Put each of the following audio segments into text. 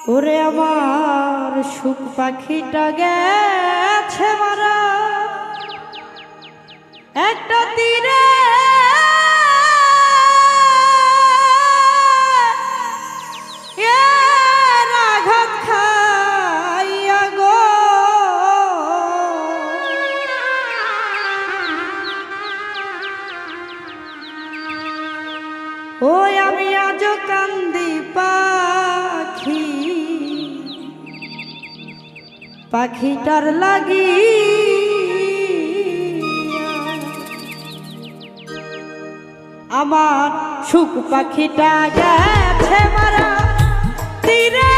ওরে আমার সুখ পাখিটা গেছে মারা একটা তীরে আঘাত খাইয়া গো ওই আমি আজ কান্দি পাখি পাখিটার লাগি আমার সুখ পাখিটা গেছে মারা তীরে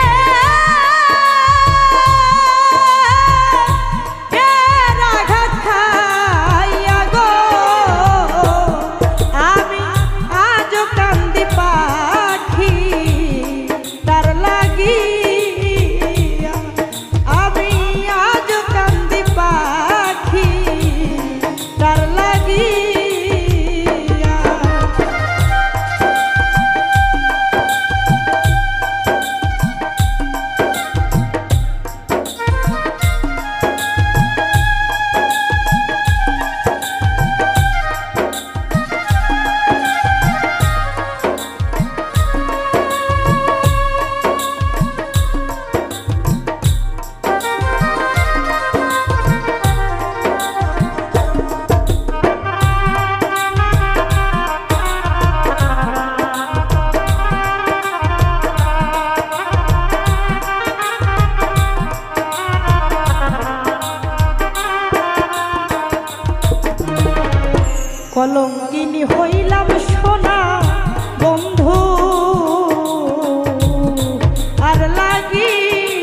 আঘাত খাইয়া গো আমি আজ কান্দি পাখি তার লাগি আমি আজ কান্দি পাখি তার লাগি কলঙ্কিনী হইলাম সোনা বন্ধু আর লাগিয়া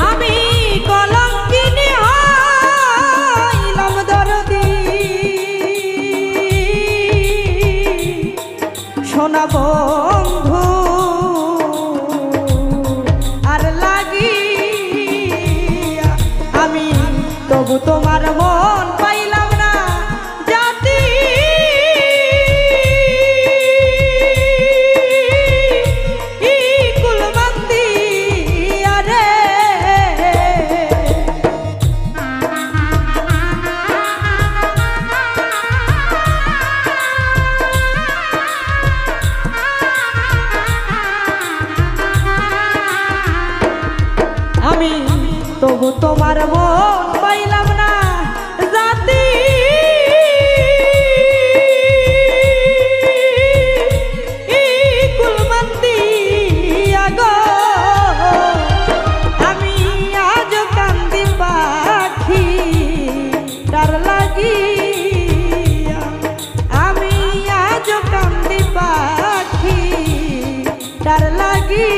আমি কলঙ্কিনী হইলাম দরদি সোনা বন্ধু তবু তোমার মন পাইলাম না জাতি কুলবন্দি আরে আমি তবু তোমার মন পাইলাম না জাতি কুলবন্দি আগো আমি আজ কান্দি পাখি তার লাগি আমি আজ কান্দি পাখি তার লাগি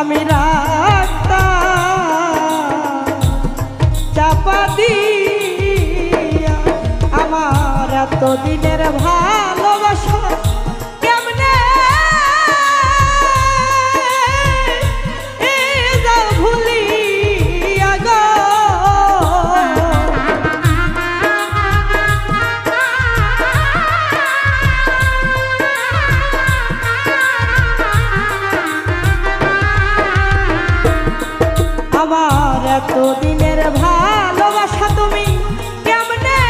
আমি রাখতাম চাপা দিয়া আমার এতদিনের ভালোবাসা কেমনে ভুলিয়া এতদিনের ভালোবাসা তুমি কেমনে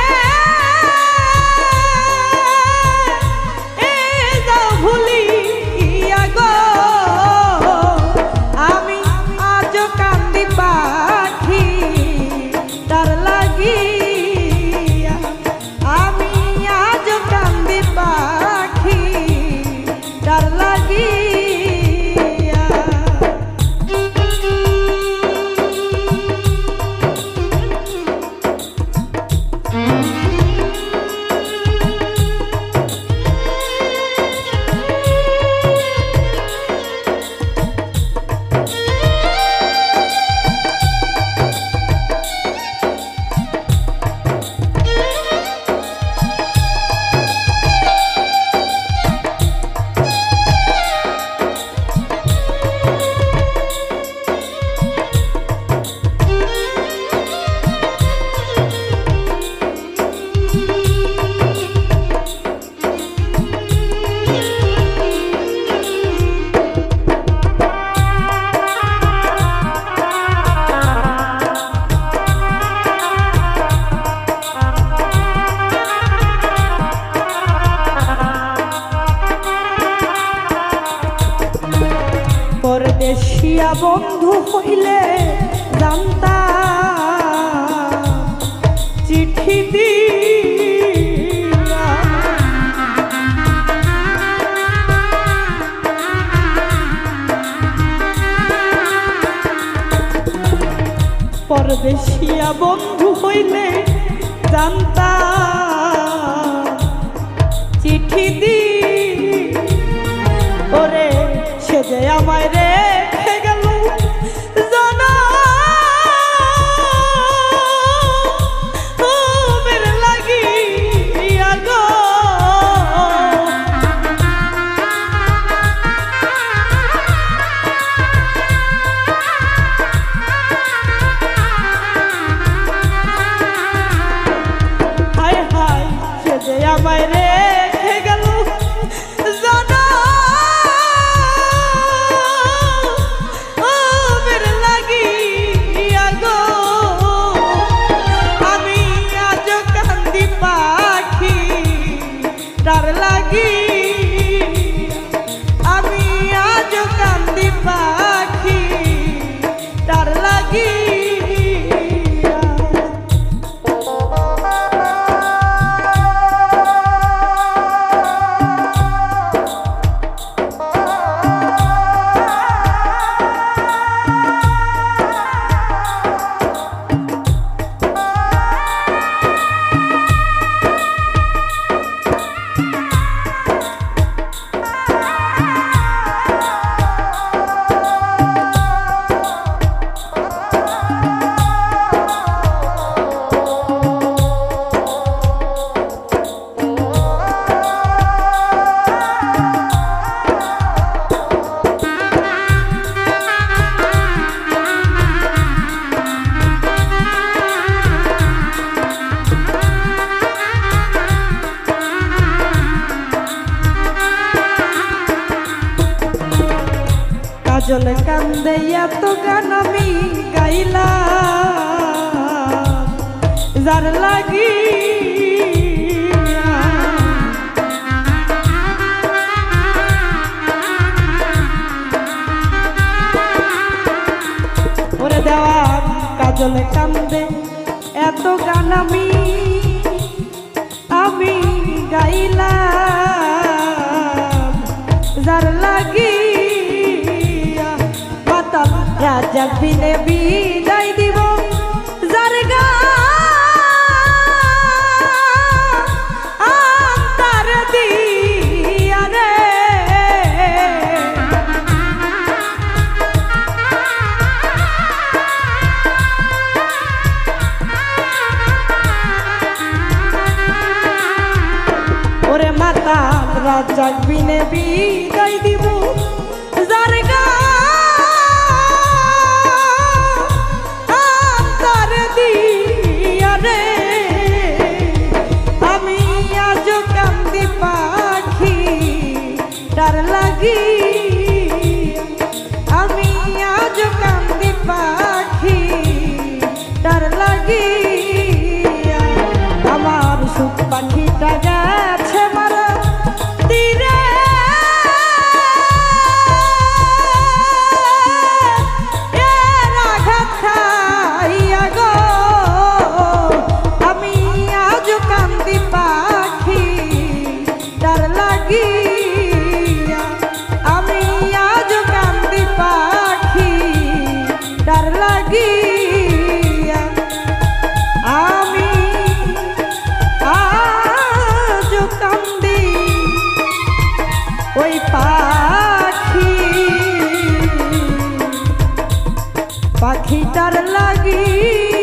যাও ভুলিয়া গো। আমি আজও কান্দি পাখি তার লাগিয়া, আমি আজও কান্দি পাখি তার লাগিয়া। পরদেশিয়া বন্ধু হইলে জানতাম চিঠি দিয়া, পরদেশিয়া বন্ধু হইলে জানতাম চিঠি দি ওরে সে যে আমায় রেখে গেল জনমের লাগিয়া গো। হায় হায় সে যে আমায় রেখে গেল জনমের লাগিয়া গো। আমি আজও কান্দি পাখি তার লাগিয়া, আমি আজও কান্দি পাখি তার লাগিয়া। কাজল কান্দে এত গান আমি গাইলাম যার লাগিয়া, ওরে দেওয়ান কাজল কান্দে এত গান আমি গাইলাম যার লাগিয়া। মাতাল রাজা বিনে বিদায় দিব যার গান দিয়া রে। ওরে মাতাল রাজা বিনে বিদায় দিব যার গান পাখিটার লাগি